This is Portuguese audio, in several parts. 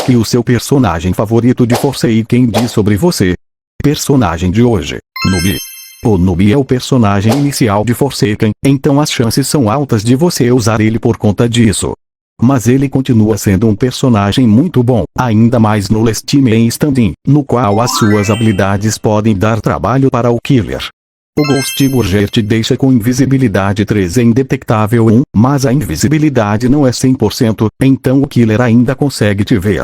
que o seu personagem favorito de Forsaken diz sobre você? Personagem de hoje, Noob. O Noob é o personagem inicial de Forsaken, então as chances são altas de você usar ele por conta disso. Mas ele continua sendo um personagem muito bom, ainda mais no Last Team em Stand-in, no qual as suas habilidades podem dar trabalho para o killer. O Ghost Burger te deixa com invisibilidade 3 e indetectável 1, mas a invisibilidade não é 100%, então o killer ainda consegue te ver.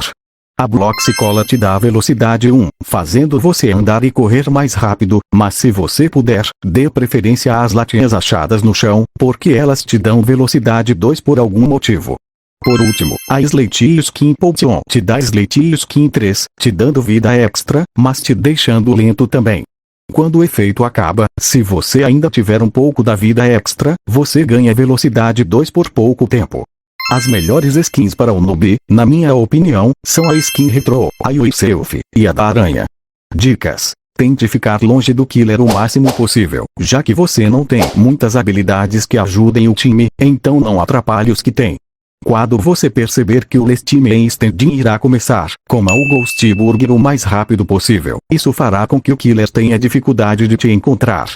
A Blox Cola te dá velocidade 1, fazendo você andar e correr mais rápido, mas se você puder, dê preferência às latinhas achadas no chão, porque elas te dão velocidade 2 por algum motivo. Por último, a Slate Skin Potion te dá Slate Skin 3, te dando vida extra, mas te deixando lento também. Quando o efeito acaba, se você ainda tiver um pouco da vida extra, você ganha velocidade 2 por pouco tempo. As melhores skins para o Noob, na minha opinião, são a skin Retro, a Yourself, e a da aranha. Dicas: tente ficar longe do killer o máximo possível, já que você não tem muitas habilidades que ajudem o time, então não atrapalhe os que tem. Quando você perceber que o Last Team em Stand-in irá começar, coma o Ghost Burger o mais rápido possível. Isso fará com que o killer tenha dificuldade de te encontrar.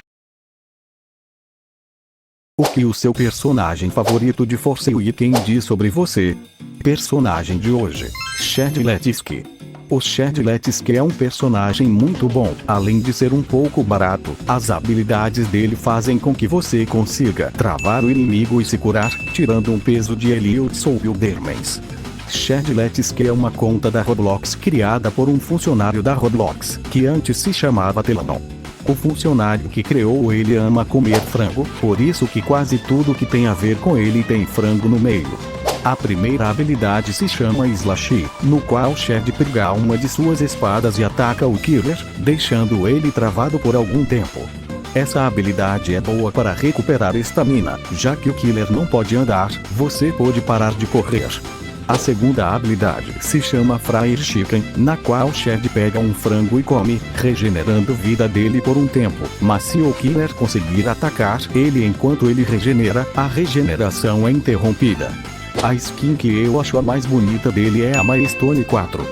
O que o seu personagem favorito de Forsaken diz sobre você? Personagem de hoje, Shadletsky. O Shadletsky é um personagem muito bom, além de ser um pouco barato. As habilidades dele fazem com que você consiga travar o inimigo e se curar, tirando um peso de Elliot Souldermans. Shadletsky é uma conta da Roblox criada por um funcionário da Roblox, que antes se chamava Telanon. O funcionário que criou ele ama comer frango, por isso que quase tudo que tem a ver com ele tem frango no meio. A primeira habilidade se chama Slash, no qual Shad pega uma de suas espadas e ataca o killer, deixando ele travado por algum tempo. Essa habilidade é boa para recuperar estamina, já que o killer não pode andar, você pode parar de correr. A segunda habilidade se chama Fried Chicken, na qual Shad pega um frango e come, regenerando vida dele por um tempo, mas se o killer conseguir atacar ele enquanto ele regenera, a regeneração é interrompida. A skin que eu acho a mais bonita dele é a Milestone 4.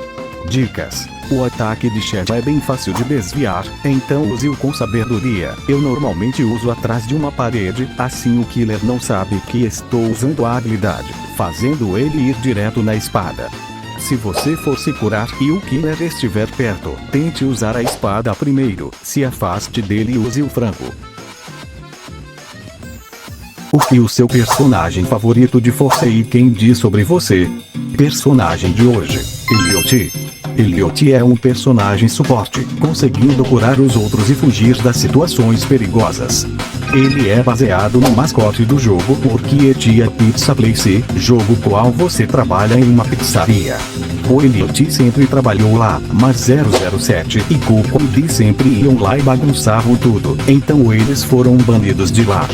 Dicas: o ataque de Shad é bem fácil de desviar, então use-o com sabedoria. Eu normalmente uso atrás de uma parede, assim o killer não sabe que estou usando a habilidade, fazendo ele ir direto na espada. Se você for se curar e o killer estiver perto, tente usar a espada primeiro, se afaste dele e use o frango. O que o seu personagem favorito de Forsaken diz sobre você? Personagem de hoje, Elliot. Elliot é um personagem suporte, conseguindo curar os outros e fugir das situações perigosas. Ele é baseado no mascote do jogo Porky Pizza Place, jogo qual você trabalha em uma pizzaria. O Elliot sempre trabalhou lá, mas 007 e Coco D sempre iam lá e bagunçavam tudo, então eles foram banidos de lá.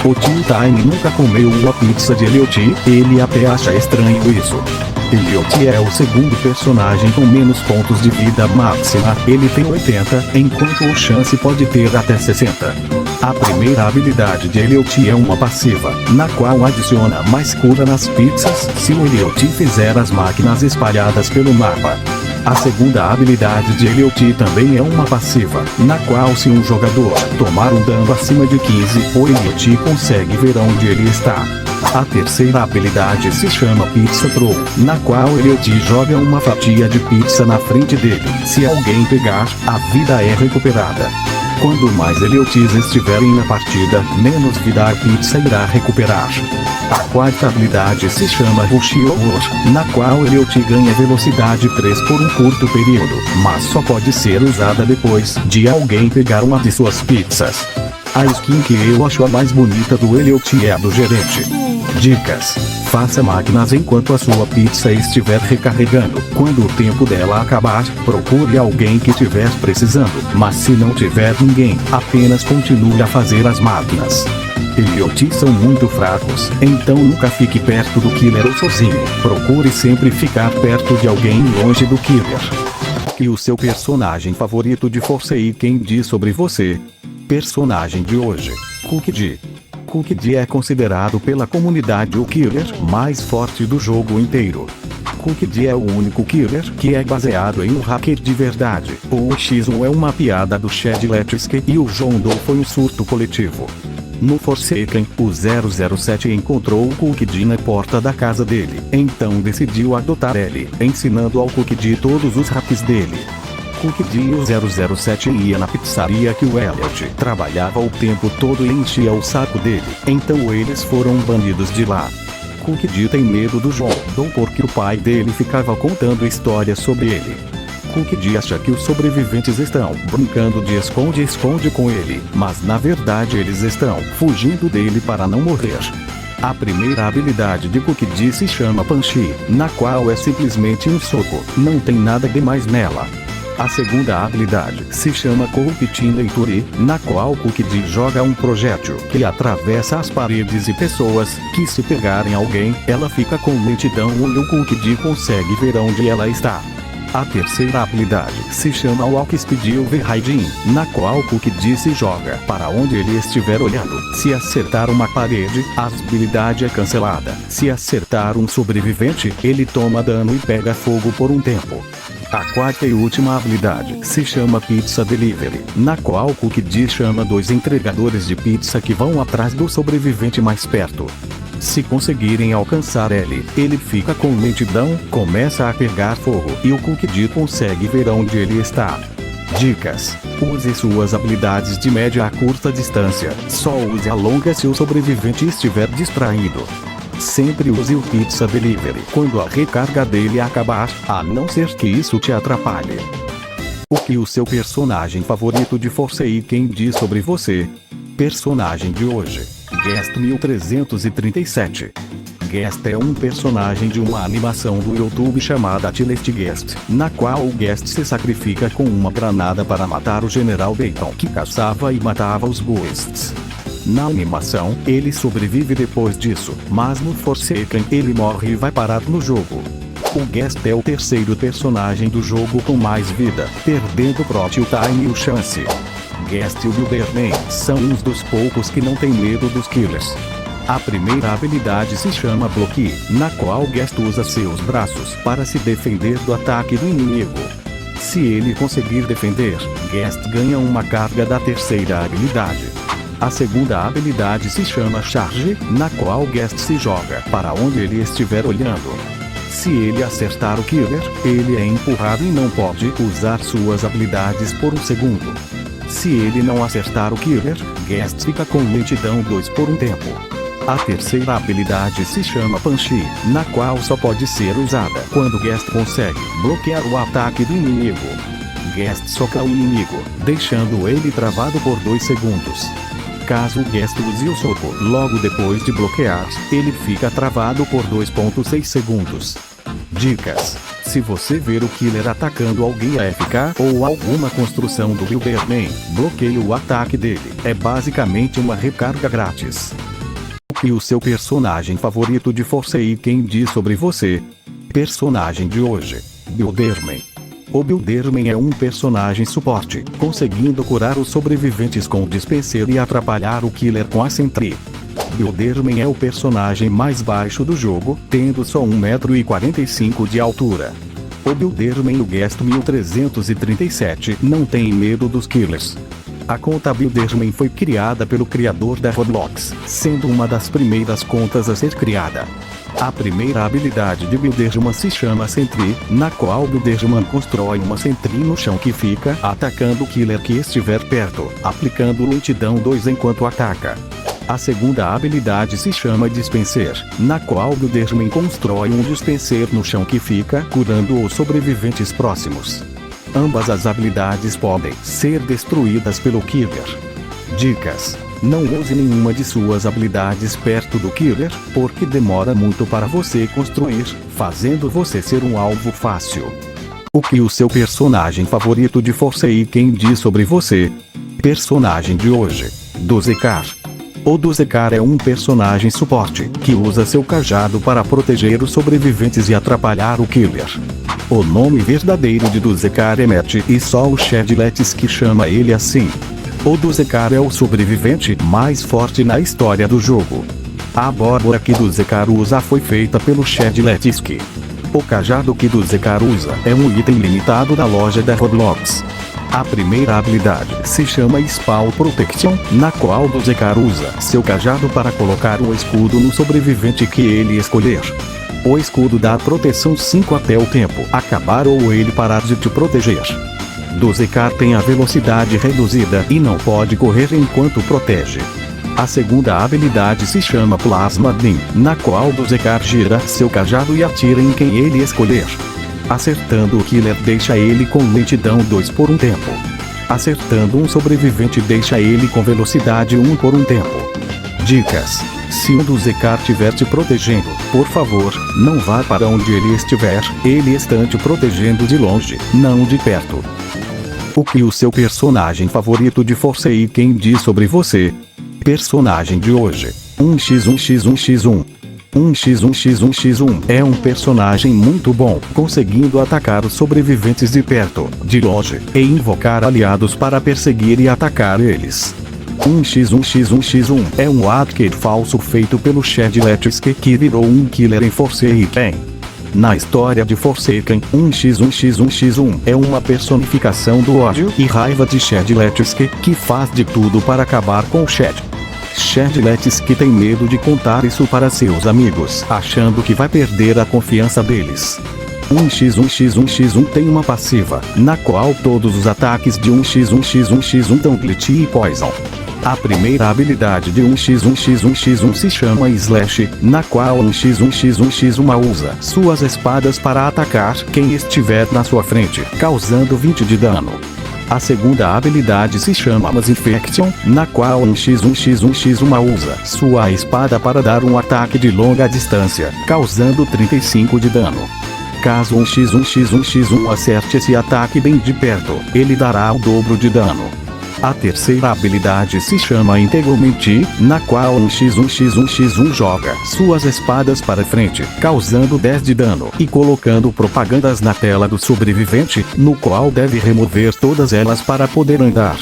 O Tio Time nunca comeu a pizza de Elliot, ele até acha estranho isso. Elliot é o segundo personagem com menos pontos de vida máxima, ele tem 80, enquanto o Chance pode ter até 60. A primeira habilidade de Elliot é uma passiva, na qual adiciona mais cura nas pizzas se o Elliot fizer as máquinas espalhadas pelo mapa. A segunda habilidade de Elliot também é uma passiva, na qual se um jogador tomar um dano acima de 15, o Elliot consegue ver onde ele está. A terceira habilidade se chama Pizza Throw, na qual Elliot joga uma fatia de pizza na frente dele. Se alguém pegar, a vida é recuperada. Quando mais Elliots estiverem na partida, menos vida a pizza irá recuperar. A quarta habilidade se chama Rush Hour, na qual Elliot ganha velocidade 3 por um curto período, mas só pode ser usada depois de alguém pegar uma de suas pizzas. A skin que eu acho a mais bonita do Elliot é a do gerente. Dicas: faça máquinas enquanto a sua pizza estiver recarregando. Quando o tempo dela acabar, procure alguém que estiver precisando, mas se não tiver ninguém, apenas continue a fazer as máquinas. Elliots são muito fracos, então nunca fique perto do killer ou sozinho. Procure sempre ficar perto de alguém longe do killer. E o seu personagem favorito de Forsaken diz sobre você? Personagem de hoje, Cookie D. Cookie D é considerado pela comunidade o killer mais forte do jogo inteiro. Cookie é o único killer que é baseado em um hacker de verdade. O X1 é uma piada do Shedletsky e o John Doe foi um surto coletivo. No Forsaken, o 007 encontrou o Cookie na porta da casa dele, então decidiu adotar ele, ensinando ao Cookie todos os hacks dele. Cookie e o 007 ia na pizzaria que o Elliot trabalhava o tempo todo e enchia o saco dele, então eles foram banidos de lá. Cookie tem medo do John Doe porque o pai dele ficava contando histórias sobre ele. Cookie acha que os sobreviventes estão brincando de esconde-esconde com ele, mas na verdade eles estão fugindo dele para não morrer. A primeira habilidade de Cookie se chama Punch, na qual é simplesmente um soco, não tem nada demais nela. A segunda habilidade se chama Corrupting Leiture, na qual Cookie joga um projétil que atravessa as paredes e pessoas, que se pegarem alguém, ela fica com lentidão e o Cookie consegue ver onde ela está. A terceira habilidade se chama Walk Speed Overriding, na qual Cookie se joga para onde ele estiver olhando. Se acertar uma parede, a habilidade é cancelada. Se acertar um sobrevivente, ele toma dano e pega fogo por um tempo. A quarta e última habilidade se chama Pizza Delivery, na qual Cookie chama dois entregadores de pizza que vão atrás do sobrevivente mais perto. Se conseguirem alcançar ele fica com lentidão, começa a pegar fogo e o Cookie consegue ver onde ele está. Dicas: use suas habilidades de média a curta distância, só use a longa se o sobrevivente estiver distraído. Sempre use o Pizza Delivery quando a recarga dele acabar, a não ser que isso te atrapalhe. O que o seu personagem favorito de Forsaken diz sobre você? Personagem de hoje: Guest 1337. Guest é um personagem de uma animação do YouTube chamada Chilest Guest, na qual o Guest se sacrifica com uma granada para matar o General Bacon que caçava e matava os Ghosts. Na animação, ele sobrevive depois disso, mas no Forsaken ele morre e vai parar no jogo. O Guest é o terceiro personagem do jogo com mais vida, perdendo pro Time e o Chance. Guest e o Builderman são uns dos poucos que não tem medo dos killers. A primeira habilidade se chama Bloque, na qual Guest usa seus braços para se defender do ataque do inimigo. Se ele conseguir defender, Guest ganha uma carga da terceira habilidade. A segunda habilidade se chama Charge, na qual Guest se joga para onde ele estiver olhando. Se ele acertar o killer, ele é empurrado e não pode usar suas habilidades por um segundo. Se ele não acertar o killer, Guest fica com lentidão 2 por um tempo. A terceira habilidade se chama Punch, na qual só pode ser usada quando Guest consegue bloquear o ataque do inimigo. Guest soca o inimigo, deixando ele travado por 2 segundos. Caso Guest use o soco logo depois de bloquear, ele fica travado por 2,6 segundos. Dicas: se você ver o killer atacando alguém AFK ou alguma construção do Builderman, bloqueie o ataque dele. É basicamente uma recarga grátis. O que o seu personagem favorito de Forsaken diz sobre você? Personagem de hoje: Builderman. O Builderman é um personagem suporte, conseguindo curar os sobreviventes com o dispenser e atrapalhar o killer com a Sentry. Builderman é o personagem mais baixo do jogo, tendo só 1,45 m de altura. O Builderman no Guest 1337 não tem medo dos killers. A conta Builderman foi criada pelo criador da Roblox, sendo uma das primeiras contas a ser criada. A primeira habilidade de Builderman se chama Sentry, na qual Builderman constrói uma Sentry no chão que fica atacando o killer que estiver perto, aplicando lentidão 2 enquanto ataca. A segunda habilidade se chama Dispenser, na qual Builderman constrói um dispenser no chão que fica curando os sobreviventes próximos. Ambas as habilidades podem ser destruídas pelo killer. Dicas: não use nenhuma de suas habilidades perto do killer, porque demora muito para você construir, fazendo você ser um alvo fácil. O que o seu personagem favorito de Forsaken diz sobre você? Personagem de hoje: Duzekar. O Duzekar é um personagem suporte, que usa seu cajado para proteger os sobreviventes e atrapalhar o killer. O nome verdadeiro de Duzekar é Matt e só o Shedletsky chama ele assim. O Duzekar é o sobrevivente mais forte na história do jogo. A abóbora que Duzekar usa foi feita pelo Shedletsky. O cajado que do Zekar usa é um item limitado da loja da Roblox. A primeira habilidade se chama Spawn Protection, na qual do Zekar usa seu cajado para colocar o escudo no sobrevivente que ele escolher. O escudo dá proteção 5 até o tempo acabar ou ele parar de te proteger. Do Zekar tem a velocidade reduzida e não pode correr enquanto protege. A segunda habilidade se chama Plasma Beam, na qual do Zekar gira seu cajado e atira em quem ele escolher. Acertando o killer deixa ele com lentidão 2 por um tempo. Acertando um sobrevivente deixa ele com velocidade 1 por um tempo. Dicas: se um do Zekar estiver te protegendo, por favor, não vá para onde ele estiver, ele está te protegendo de longe, não de perto. O que o seu personagem favorito de Forsaken diz sobre você? Personagem de hoje: 1x1x1x1. 1x1x1x1 é um personagem muito bom, conseguindo atacar os sobreviventes de perto, de longe, e invocar aliados para perseguir e atacar eles. 1x1x1x1 é um arcade falso feito pelo Chad Letsky que virou um killer em Forsaken. Na história de Forsaken, 1x1x1x1 é uma personificação do ódio e raiva de Chad Letsky, que faz de tudo para acabar com o Chad. Chad Letsky tem medo de contar isso para seus amigos, achando que vai perder a confiança deles. 1x1x1x1 tem uma passiva, na qual todos os ataques de 1x1x1x1 dão glitch e poison. A primeira habilidade de 1x1x1x1 se chama Slash, na qual 1x1x1x1 usa suas espadas para atacar quem estiver na sua frente, causando 20 de dano. A segunda habilidade se chama Mass Infection, na qual 1x1x1x1 usa sua espada para dar um ataque de longa distância, causando 35 de dano. Caso 1x1x1x1 acerte esse ataque bem de perto, ele dará o dobro de dano. A terceira habilidade se chama Integramente, na qual 1x1x1x1 joga suas espadas para frente, causando 10 de dano e colocando propagandas na tela do sobrevivente, no qual deve remover todas elas para poder andar.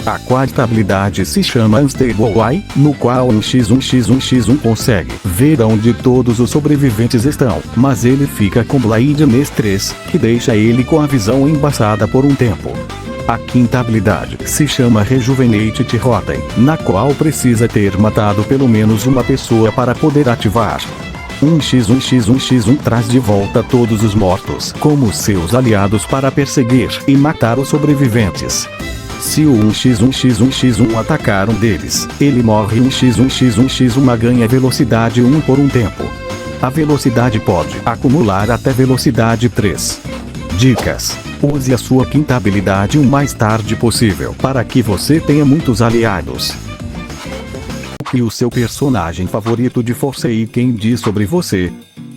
A quarta habilidade se chama Unstable Eye, no qual 1x1x1x1 consegue ver onde todos os sobreviventes estão, mas ele fica com Blindness 3, que deixa ele com a visão embaçada por um tempo. A quinta habilidade se chama Rejuvenate Rotten, na qual precisa ter matado pelo menos uma pessoa para poder ativar. 1x1x1x1 traz de volta todos os mortos como seus aliados para perseguir e matar os sobreviventes. Se o 1x1x1x1 atacar um deles, ele morre. 1x1x1x1 ganha velocidade 1 por um tempo. A velocidade pode acumular até velocidade 3. Dicas: use a sua quinta habilidade o mais tarde possível para que você tenha muitos aliados. O que o seu personagem favorito de Forsaken diz sobre você?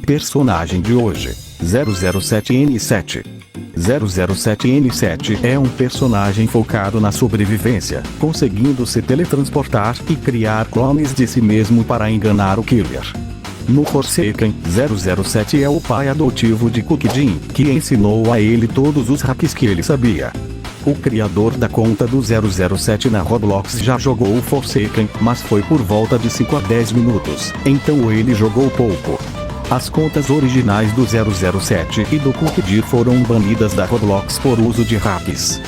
Personagem de hoje: 007N7. 007N7 é um personagem focado na sobrevivência, conseguindo se teletransportar e criar clones de si mesmo para enganar o killer. No Forsaken, 007 é o pai adotivo de Cookie Jin, que ensinou a ele todos os hacks que ele sabia. O criador da conta do 007 na Roblox já jogou o Forsaken, mas foi por volta de 5 a 10 minutos, então ele jogou pouco. As contas originais do 007 e do Cookie Jin foram banidas da Roblox por uso de hacks.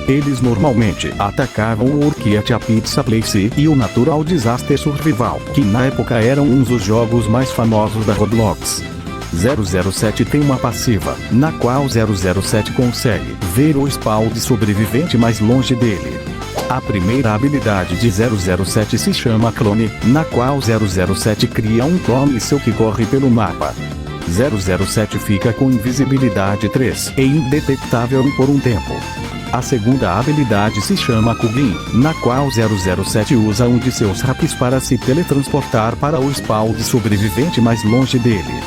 Eles normalmente atacavam o Orchid a Pizza Place e o Natural Disaster Survival, que na época eram uns dos jogos mais famosos da Roblox. 007 tem uma passiva, na qual 007 consegue ver o spawn de sobrevivente mais longe dele. A primeira habilidade de 007 se chama Clone, na qual 007 cria um clone seu que corre pelo mapa. 007 fica com invisibilidade 3 e indetectável por um tempo. A segunda habilidade se chama Kuglin, na qual 007 usa um de seus hacks para se teletransportar para o spawn de sobrevivente mais longe dele.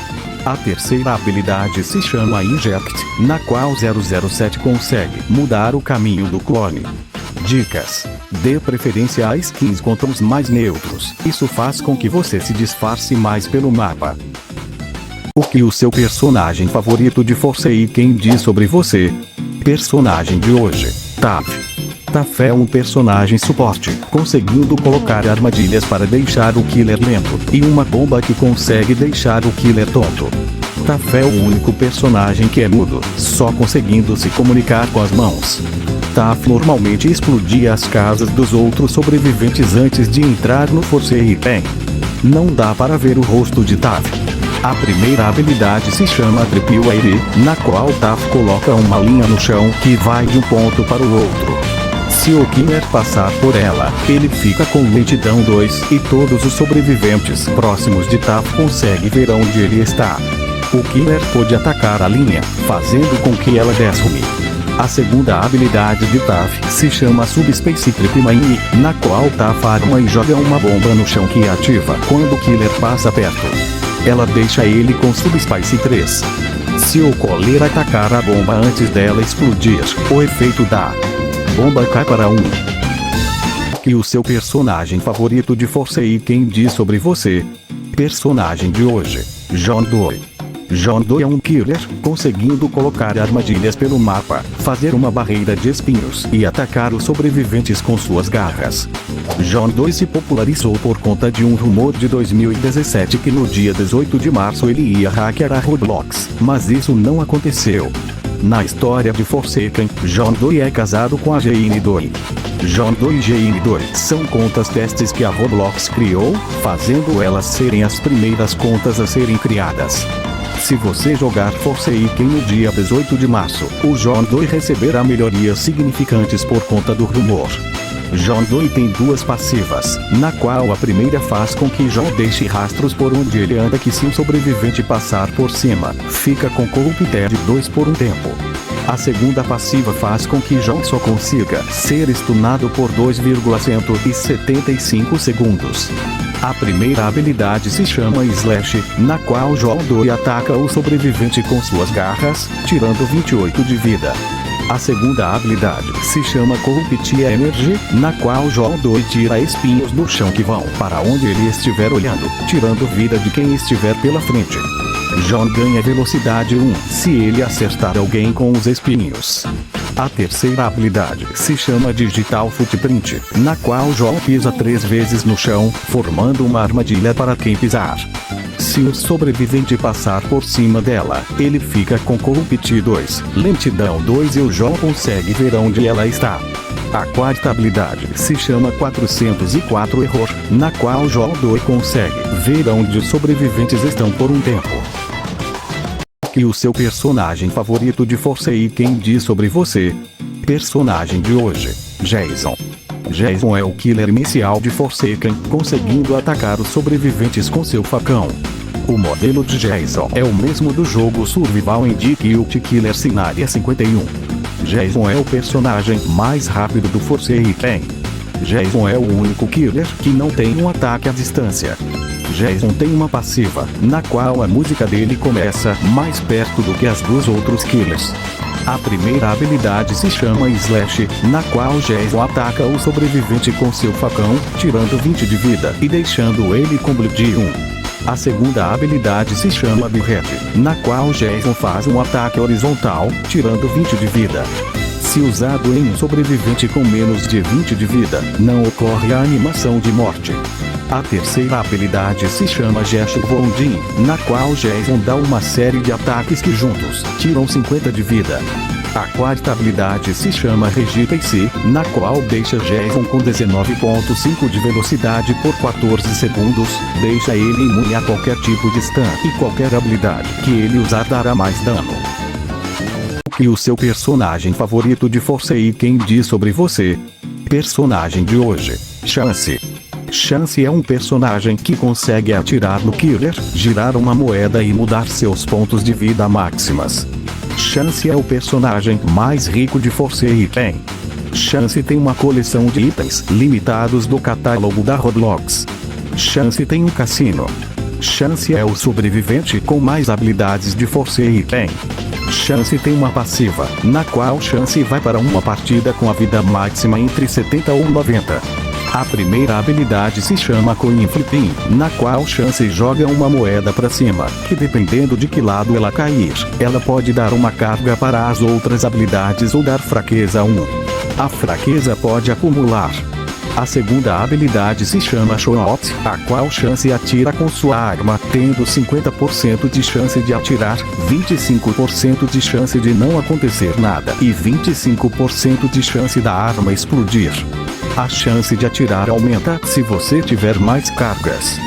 A terceira habilidade se chama Inject, na qual 007 consegue mudar o caminho do clone. Dicas: dê preferência a skins com tons mais neutros, isso faz com que você se disfarce mais pelo mapa. O que o seu personagem favorito de Forsaken diz sobre você? Personagem de hoje: Taf. Taf é um personagem suporte, conseguindo colocar armadilhas para deixar o killer lento, e uma bomba que consegue deixar o killer tonto. Taff é o único personagem que é mudo, só conseguindo se comunicar com as mãos. Taff normalmente explodia as casas dos outros sobreviventes antes de entrar no Forsaken. Não dá para ver o rosto de Taff. A primeira habilidade se chama Tripwire, na qual Taff coloca uma linha no chão que vai de um ponto para o outro. Se o killer passar por ela, ele fica com lentidão 2 e todos os sobreviventes próximos de Taff conseguem ver onde ele está. O killer pode atacar a linha, fazendo com que ela desrume. A segunda habilidade de Taff se chama Subspace Tripmine, na qual Taff arma e joga uma bomba no chão que ativa quando o killer passa perto. Ela deixa ele com Subspace 3. Se o killer atacar a bomba antes dela explodir, o efeito da bomba cai para 1. E o seu personagem favorito de Forsaken diz sobre você. Personagem de hoje, John Doe. John Doe é um killer, conseguindo colocar armadilhas pelo mapa, fazer uma barreira de espinhos e atacar os sobreviventes com suas garras. John Doe se popularizou por conta de um rumor de 2017 que no dia 18 de março ele ia hackear a Roblox, mas isso não aconteceu. Na história de Forsaken, John Doe é casado com a Jane Doe. John Doe e Jane Doe são contas testes que a Roblox criou, fazendo elas serem as primeiras contas a serem criadas. Se você jogar Forsaken no dia 18 de março, o John Doe receberá melhorias significantes por conta do rumor. John Doe tem duas passivas, na qual a primeira faz com que John deixe rastros por onde ele anda que se um sobrevivente passar por cima, fica com Corrupted 2 por um tempo. A segunda passiva faz com que John só consiga ser stunado por 2,175 segundos. A primeira habilidade se chama Slash, na qual John Doe ataca o sobrevivente com suas garras, tirando 28 de vida. A segunda habilidade se chama Corrupt Energy, na qual John Doe tira espinhos do chão que vão para onde ele estiver olhando, tirando vida de quem estiver pela frente. John ganha velocidade 1 se ele acertar alguém com os espinhos. A terceira habilidade se chama Digital Footprint, na qual John pisa 3 vezes no chão, formando uma armadilha para quem pisar. Se o sobrevivente passar por cima dela, ele fica com Corrupt 2, Lentidão 2 e o John consegue ver onde ela está. A quarta habilidade se chama 404 Error, na qual John Doe consegue ver onde os sobreviventes estão por um tempo. E o seu personagem favorito de Forsaken diz sobre você. Personagem de hoje, Jason. Jason é o killer inicial de Forsaken, conseguindo atacar os sobreviventes com seu facão. O modelo de Jason é o mesmo do jogo Survival Indicate Killer Scenario 51. Jason é o personagem mais rápido do Forsaken. Jason é o único killer que não tem um ataque à distância. Jason tem uma passiva, na qual a música dele começa mais perto do que as dos outros killers. A primeira habilidade se chama Slash, na qual Jason ataca o sobrevivente com seu facão, tirando 20 de vida e deixando ele com bleed 1. A segunda habilidade se chama Behead, na qual Jason faz um ataque horizontal, tirando 20 de vida. Se usado em um sobrevivente com menos de 20 de vida, não ocorre a animação de morte. A terceira habilidade se chama Gesture Bonding, na qual Jason dá uma série de ataques que juntos tiram 50 de vida. A quarta habilidade se chama Regipace, na qual deixa Jason com 19,5 de velocidade por 14 segundos, deixa ele imune a qualquer tipo de stun e qualquer habilidade que ele usar dará mais dano. E o seu personagem favorito de Forsaken diz sobre você. Personagem de hoje, Chance. Chance é um personagem que consegue atirar no killer, girar uma moeda e mudar seus pontos de vida máximas. Chance é o personagem mais rico de Forsaken. Chance tem uma coleção de itens limitados do catálogo da Roblox. Chance tem um cassino. Chance é o sobrevivente com mais habilidades de Forsaken. Chance tem uma passiva, na qual Chance vai para uma partida com a vida máxima entre 70 ou 90. A primeira habilidade se chama Coin Flipping, na qual Chance joga uma moeda para cima, que dependendo de que lado ela cair, ela pode dar uma carga para as outras habilidades ou dar fraqueza 1. A fraqueza pode acumular. A segunda habilidade se chama Shot, a qual chance atira com sua arma, tendo 50% de chance de atirar, 25% de chance de não acontecer nada e 25% de chance da arma explodir. A chance de atirar aumenta se você tiver mais cargas.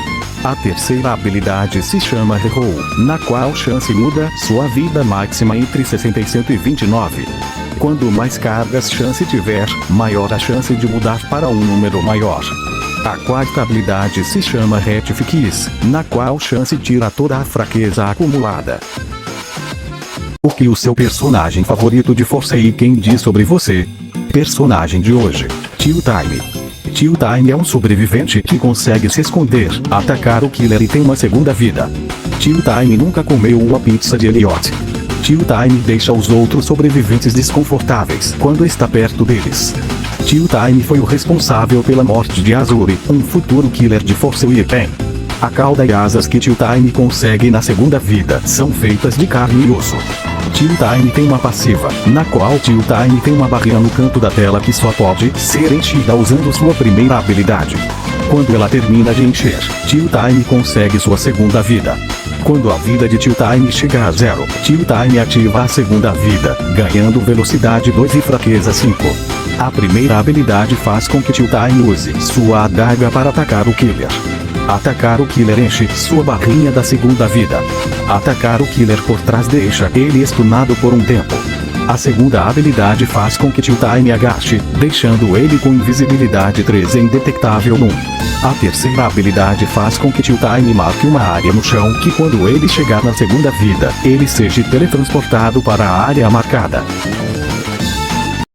A terceira habilidade se chama Reroll, na qual chance muda sua vida máxima entre 60 e 129. Quando mais cargas chance tiver, maior a chance de mudar para um número maior. A quarta habilidade se chama Rectifies, na qual chance tira toda a fraqueza acumulada. O que o seu personagem favorito de Força e quem diz sobre você? Personagem de hoje, Tio Time. Tio Time é um sobrevivente que consegue se esconder, atacar o killer e tem uma segunda vida. Tio Time nunca comeu uma pizza de Elliot. Tio Time deixa os outros sobreviventes desconfortáveis quando está perto deles. Tio Time foi o responsável pela morte de Azuri, um futuro killer de Force Weekend. A cauda e asas que Tio Time consegue na segunda vida são feitas de carne e osso. Tio Time tem uma passiva, na qual Tio Time tem uma barrinha no canto da tela que só pode ser enchida usando sua primeira habilidade. Quando ela termina de encher, Tio Time consegue sua segunda vida. Quando a vida de Tio Time chega a 0, Tio Time ativa a segunda vida, ganhando velocidade 2 e fraqueza 5. A primeira habilidade faz com que Tio Time use sua adaga para atacar o killer. Atacar o killer enche sua barrinha da segunda vida. Atacar o killer por trás deixa ele stunado por um tempo. A segunda habilidade faz com que Tio Time agache, deixando ele com invisibilidade 3 e indetectável 1. A terceira habilidade faz com que Tio Time marque uma área no chão que quando ele chegar na segunda vida, ele seja teletransportado para a área marcada.